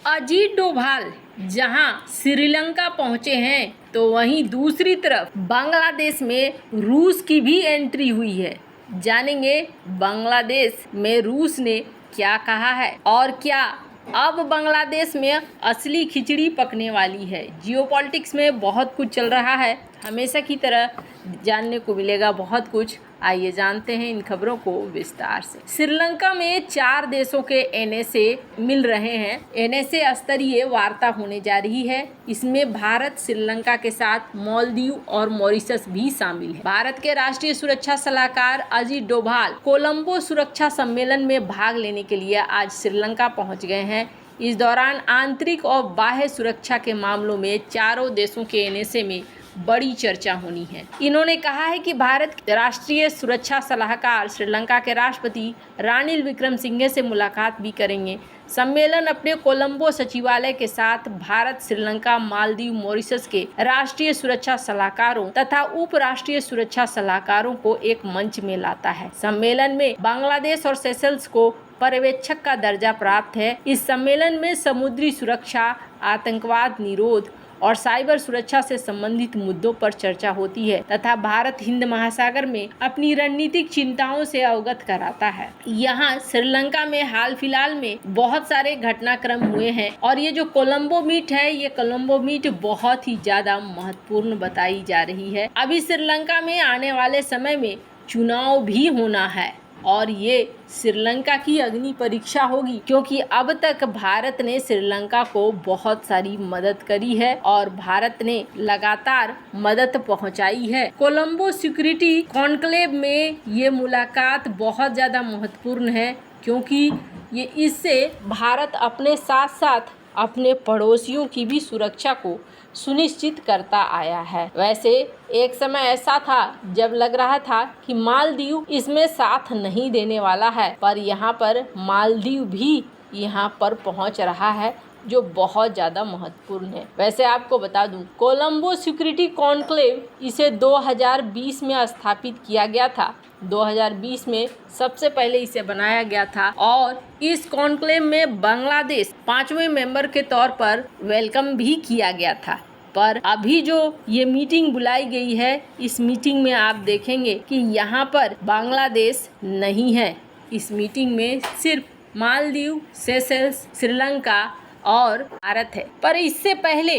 अजीत डोभाल जहां श्रीलंका पहुंचे हैं तो वहीं दूसरी तरफ बांग्लादेश में रूस की भी एंट्री हुई है। जानेंगे बांग्लादेश में रूस ने क्या कहा है और क्या अब बांग्लादेश में असली खिचड़ी पकने वाली है। जियोपॉलिटिक्स में बहुत कुछ चल रहा है, हमेशा की तरह जानने को मिलेगा बहुत कुछ। आइए जानते हैं इन खबरों को विस्तार से। श्रीलंका में 4 देशों के एनएसए मिल रहे हैं। एनएसए स्तरीय वार्ता होने जा रही है। इसमें भारत, श्रीलंका के साथ मालदीव और मॉरिशस भी शामिल है। भारत के राष्ट्रीय सुरक्षा सलाहकार अजीत डोभाल कोलंबो सुरक्षा सम्मेलन में भाग लेने के लिए आज श्रीलंका पहुंच गए हैं। इस दौरान आंतरिक और बाह्य सुरक्षा के मामलों में चारों देशों के एनएसए में बड़ी चर्चा होनी है। इन्होंने कहा है कि भारत के राष्ट्रीय सुरक्षा सलाहकार श्रीलंका के राष्ट्रपति रानिल विक्रमसिंघे से मुलाकात भी करेंगे। सम्मेलन अपने कोलंबो सचिवालय के साथ भारत, श्रीलंका, मालदीव, मॉरिशस के राष्ट्रीय सुरक्षा सलाहकारों तथा उप राष्ट्रीय सुरक्षा सलाहकारों को एक मंच में लाता है। सम्मेलन में बांग्लादेश और सेशल्स को पर्यवेक्षक का दर्जा प्राप्त है। इस सम्मेलन में समुद्री सुरक्षा, आतंकवाद निरोध और साइबर सुरक्षा से संबंधित मुद्दों पर चर्चा होती है तथा भारत हिंद महासागर में अपनी रणनीतिक चिंताओं से अवगत कराता है। यहाँ श्रीलंका में हाल फिलहाल में बहुत सारे घटनाक्रम हुए हैं और ये जो कोलंबो मीट है, ये कोलंबो मीट बहुत ही ज्यादा महत्वपूर्ण बताई जा रही है। अभी श्रीलंका में आने वाले समय में चुनाव भी होना है और ये श्रीलंका की अग्नि परीक्षा होगी, क्योंकि अब तक भारत ने श्रीलंका को बहुत सारी मदद करी है और भारत ने लगातार मदद पहुंचाई है। कोलंबो सिक्योरिटी कॉन्क्लेव में ये मुलाकात बहुत ज़्यादा महत्वपूर्ण है, क्योंकि ये इससे भारत अपने साथ साथ अपने पड़ोसियों की भी सुरक्षा को सुनिश्चित करता आया है। वैसे एक समय ऐसा था जब लग रहा था कि मालदीव इसमें साथ नहीं देने वाला है, पर यहाँ पर मालदीव भी यहाँ पर पहुँच रहा है, जो बहुत ज़्यादा महत्वपूर्ण है। वैसे आपको बता दूं, कोलंबो सिक्योरिटी कॉन्क्लेव इसे 2020 में स्थापित किया गया था। 2020 में सबसे पहले इसे बनाया गया था और इस कॉन्क्लेव में बांग्लादेश 5वें मेंबर के तौर पर वेलकम भी किया गया था। पर अभी जो ये मीटिंग बुलाई गई है, इस मीटिंग में आप देखेंगे कि यहाँ पर बांग्लादेश नहीं है। इस मीटिंग में सिर्फ मालदीव, सेशल्स, श्रीलंका और भारत है। पर इससे पहले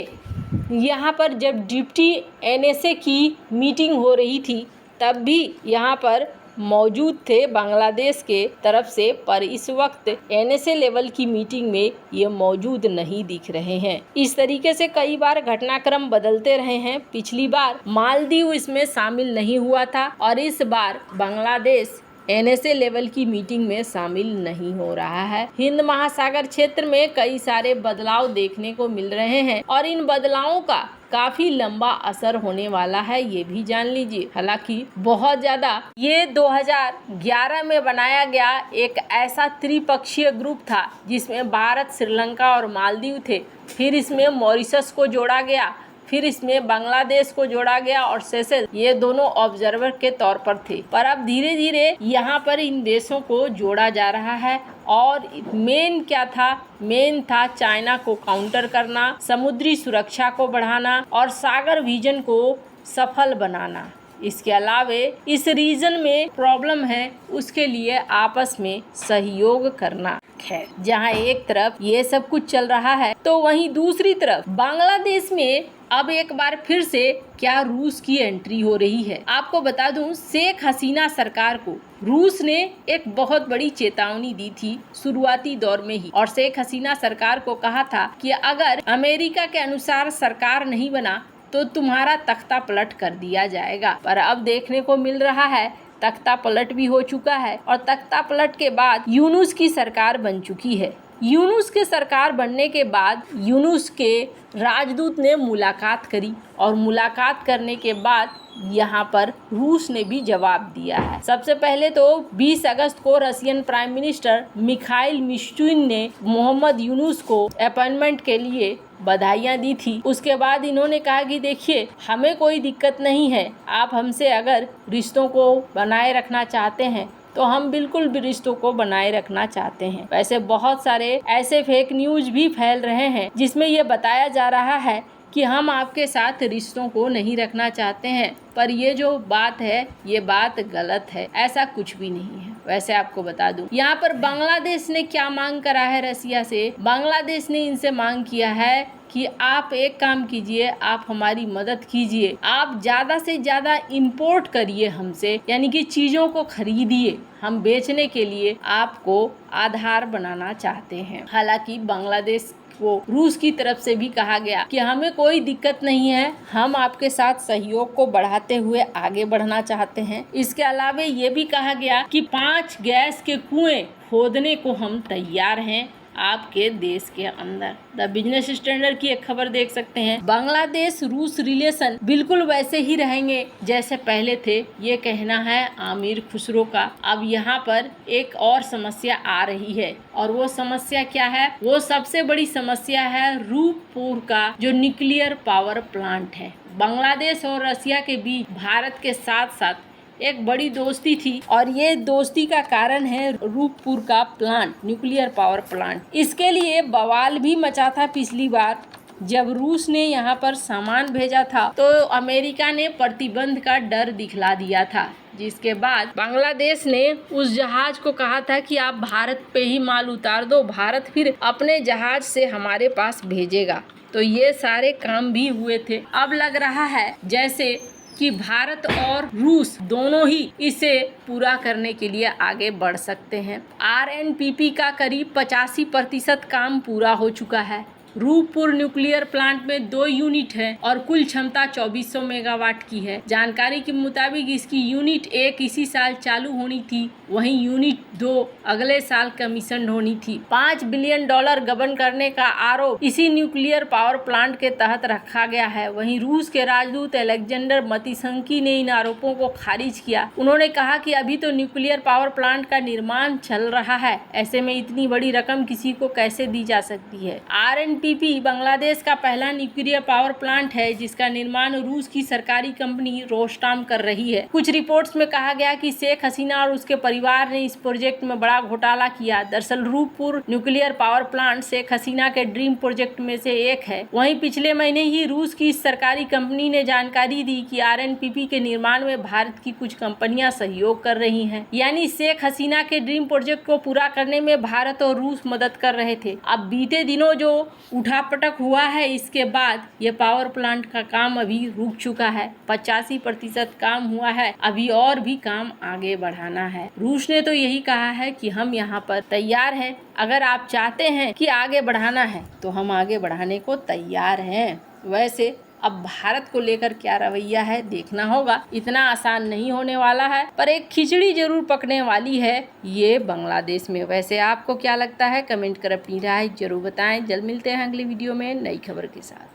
यहाँ पर जब डिप्टी एनएसए की मीटिंग हो रही थी, तब भी यहाँ पर मौजूद थे बांग्लादेश के तरफ से, पर इस वक्त एनएसए लेवल की मीटिंग में ये मौजूद नहीं दिख रहे हैं। इस तरीके से कई बार घटनाक्रम बदलते रहे हैं। पिछली बार मालदीव इसमें शामिल नहीं हुआ था और इस बार बांग्लादेश एनएसए लेवल की मीटिंग में शामिल नहीं हो रहा है। हिंद महासागर क्षेत्र में कई सारे बदलाव देखने को मिल रहे हैं और इन बदलावों का काफी लंबा असर होने वाला है, ये भी जान लीजिए। हालांकि बहुत ज्यादा ये 2011 में बनाया गया एक ऐसा त्रिपक्षीय ग्रुप था जिसमें भारत, श्रीलंका और मालदीव थे। फिर इसमें मॉरिशस को जोड़ा गया, फिर इसमें बांग्लादेश को जोड़ा गया और सेशल्स, ये दोनों ऑब्जर्वर के तौर पर थे। पर अब धीरे धीरे यहाँ पर इन देशों को जोड़ा जा रहा है और मेन क्या था? मेन था चाइना को काउंटर करना, समुद्री सुरक्षा को बढ़ाना और सागर विजन को सफल बनाना। इसके अलावे इस रीजन में प्रॉब्लम है, उसके लिए आपस में सहयोग करना है। जहाँ एक तरफ ये सब कुछ चल रहा है तो वहीं दूसरी तरफ बांग्लादेश में अब एक बार फिर से क्या रूस की एंट्री हो रही है। आपको बता दूं, शेख हसीना सरकार को रूस ने एक बहुत बड़ी चेतावनी दी थी शुरुआती दौर में ही, और शेख हसीना सरकार को कहा था कि अगर अमेरिका के अनुसार सरकार नहीं बना तो तुम्हारा तख्ता पलट कर दिया जाएगा। पर अब देखने को मिल रहा है तख्ता पलट भी हो चुका है और तख्ता पलट के बाद यूनुस की सरकार बन चुकी है। यूनुस के सरकार बनने के बाद यूनुस के राजदूत ने मुलाकात करी और मुलाकात करने के बाद यहाँ पर रूस ने भी जवाब दिया है। सबसे पहले तो 20 अगस्त को Russian prime minister Mikhail Mishustin ने मोहम्मद यूनुस को अपॉइंटमेंट के लिए बधाइयाँ दी थी। उसके बाद इन्होंने कहा कि देखिए, हमें कोई दिक्कत नहीं है, आप हमसे अगर रिश्तों को बनाए रखना चाहते हैं तो हम बिल्कुल भी रिश्तों को बनाए रखना चाहते हैं। वैसे बहुत सारे ऐसे फेक न्यूज भी फैल रहे हैं जिसमें ये बताया जा रहा है कि हम आपके साथ रिश्तों को नहीं रखना चाहते हैं, पर ये जो बात है ये बात गलत है, ऐसा कुछ भी नहीं है। वैसे आपको बता दूं, यहाँ पर बांग्लादेश ने क्या मांग करा है रसिया से। बांग्लादेश ने इनसे मांग किया है कि आप एक काम कीजिए, आप हमारी मदद कीजिए, आप ज़्यादा से ज़्यादा इंपोर्ट करिए हमसे, यानी कि चीज़ों को खरीदिए, हम बेचने के लिए आपको आधार बनाना चाहते हैं। हालांकि बांग्लादेश को रूस की तरफ से भी कहा गया कि हमें कोई दिक्कत नहीं है, हम आपके साथ सहयोग को बढ़ाते हुए आगे बढ़ना चाहते हैं। इसके अलावा ये भी कहा गया कि 5 गैस के कुएं खोदने को हम तैयार हैं आपके देश के अंदर। द बिजनेस स्टैंडर्ड की एक खबर देख सकते हैं, बांग्लादेश रूस रिलेशन बिल्कुल वैसे ही रहेंगे जैसे पहले थे, ये कहना है आमिर खुसरो का। अब यहाँ पर एक और समस्या आ रही है, और वो समस्या क्या है? वो सबसे बड़ी समस्या है रूपपुर का जो न्यूक्लियर पावर प्लांट है। बांग्लादेश और रसिया के बीच भारत के साथ साथ एक बड़ी दोस्ती थी, और ये दोस्ती का कारण है रूपपुर का प्लांट, न्यूक्लियर पावर प्लांट। इसके लिए बवाल भी मचा था पिछली बार जब रूस ने यहाँ पर सामान भेजा था, तो अमेरिका ने प्रतिबंध का डर दिखला दिया था, जिसके बाद बांग्लादेश ने उस जहाज को कहा था कि आप भारत पे ही माल उतार दो, भारत फिर अपने जहाज से हमारे पास भेजेगा। तो ये सारे काम भी हुए थे। अब लग रहा है जैसे कि भारत और रूस दोनों ही इसे पूरा करने के लिए आगे बढ़ सकते हैं। RNPP का करीब 85% काम पूरा हो चुका है। रूपपुर न्यूक्लियर प्लांट में 2 यूनिट है और कुल क्षमता 2400 मेगावाट की है। जानकारी के मुताबिक इसकी यूनिट 1 इसी साल चालू होनी थी, वहीं यूनिट 2 अगले साल कमीशन होनी थी। $5 बिलियन गबन करने का आरोप इसी न्यूक्लियर पावर प्लांट के तहत रखा गया है। वहीं रूस के राजदूत अलेक्जेंडर मतिसंकी ने इन आरोपों को खारिज किया। उन्होंने कहा कि अभी तो न्यूक्लियर पावर प्लांट का निर्माण चल रहा है, ऐसे में इतनी बड़ी रकम किसी को कैसे दी जा सकती है। RNPP बांग्लादेश का पहला न्यूक्लियर पावर प्लांट है जिसका निर्माण रूस की सरकारी कंपनी रोस्टाम कर रही है। कुछ रिपोर्ट्स में कहा गया कि शेख हसीना और उसके परिवार ने इस प्रोजेक्ट में बड़ा घोटाला किया। दरअसल Rooppur nuclear power plant Sheikh Hasina के ड्रीम प्रोजेक्ट में से एक है। वहीं पिछले महीने ही रूस की सरकारी कंपनी ने जानकारी दी कि RNPP के निर्माण में भारत की कुछ कंपनियां सहयोग कर रही हैं, यानी शेख हसीना के ड्रीम प्रोजेक्ट को पूरा करने में भारत और रूस मदद कर रहे थे। अब बीते दिनों जो उठापटक हुआ है, इसके बाद ये पावर प्लांट का काम अभी रुक चुका है। 85% काम हुआ है, अभी और भी काम आगे बढ़ाना है। रूस ने तो यही कहा है कि हम यहाँ पर तैयार हैं, अगर आप चाहते हैं कि आगे बढ़ाना है तो हम आगे बढ़ाने को तैयार हैं। वैसे अब भारत को लेकर क्या रवैया है देखना होगा, इतना आसान नहीं होने वाला है, पर एक खिचड़ी जरूर पकने वाली है ये बांग्लादेश में। वैसे आपको क्या लगता है, कमेंट कर अपनी राय जरूर बताएं। जल्द मिलते हैं अगली वीडियो में नई खबर के साथ।